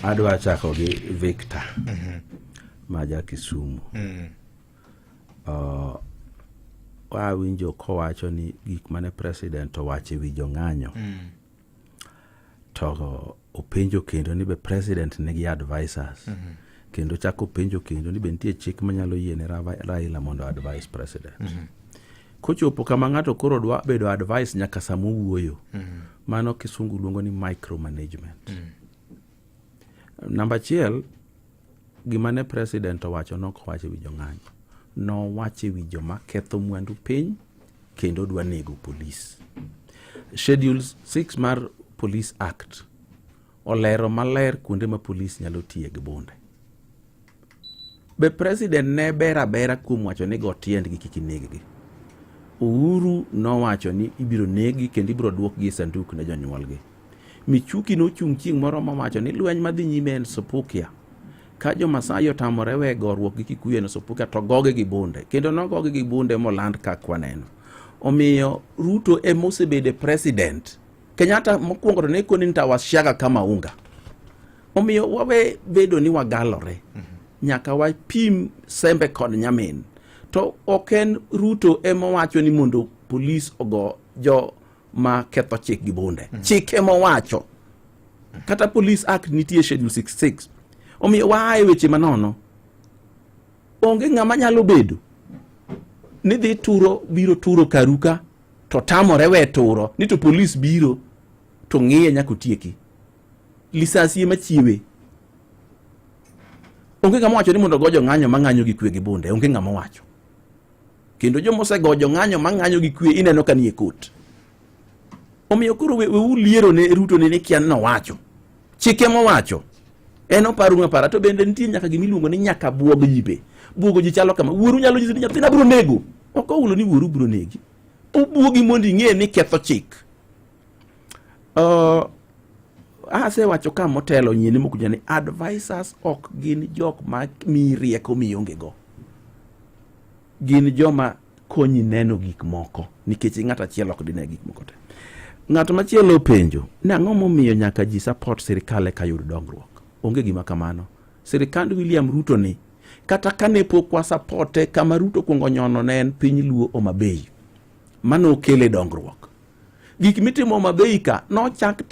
Adwa chako gi Victor maja Kisumu. Winjo kowacho ni gik mane president owacho wi jong'anyo. To openjo kendo ni be president nigi advisors. Kendo chako penjo kendo ni be nitie chik manyalo yiene Raila mondo advise president. Kochopo kama ng'ato koro dwa bedo advice nyaka samo wuoyo. Mano kisungu luongo ni micromanagement. Namba chiel, gimane president owacho nok wacho wi jong'anyo. No wacho wi joma ketho mwandu piny kendo dwa nego police. Schedule 6 mar Police Act olero maler kuonde ma police nyalo tiye gi bunde. Be president ne bera kuom wacho ni go tiend gi kik neggi. Uhuru no wacho ni ibiro negi kendo ibiro duokgi sanduk ne jonyuolgi. Michuki no chung chieng' moro ma wacho ni lweny madhi nyime en Supukia. Ka jo Masai otamore we goruok gi Kikuyu no Supukia to goge gi bunde. Kendo no goge gi bunde moland ka kwaneno. Omiyo Ruto emosebede president. Kenyatta mokwongo to ne koni nitawashaga kama unga. Omiyo wawe bedo ni wagalore. Nyaka wapim sembe kod nyamin. To oken Ruto emo wacho ni mondo police ogo jo ma ketho chik gi bunde. Chik emo wacho. Kata Police Act nitie Schedule 66. Omiyo waaye weche manono. Onge ng'ama nyalo bedo ni dhi biro turo karuka to tamore we turo ni to police biro to ng'iye nyaka tieki. Lisasi ema chiewe. Onge ng'ama wacho ni mondo gojo ng'anyo mang'anyo gi kwe gi bunde. Onge ng'ama wacho. Kendo jomo osegojo ng'anyo mang'anyo gi kwe ineno ka nie kot. Omiyo koro we uliero ne Ruto ne kian no wacho. Chike mo wacho. Eno paru ng'apara to bende nitie nyaka gimiluongo ni nyaka buog jibe. Buogo ji chalo kama wuoru nyalo nyiso ni nyathina biro nego. Ok oulo ni wuoru biro negi. Obuogi mondo ing'e ni ketho chik. Ase wacho ka motelo nyieni mokuja ni advisors ok gin jok ma mi rieko mionge go. Gin joma konyi neno gik moko nikech ng'ata chielo ok dine gik moko te. Ng'at machielo penjo, nang'o momiyo nyaka ji support sirikal ka yud dongruok? Onge gima kamano. Sirikand William Ruto ni kata kane pok wa supporte kama Ruto kuongo nyono ne en piny Luo Homa Bay. Mano kele dongruok. Gik mitimo Homa Bay ka no chak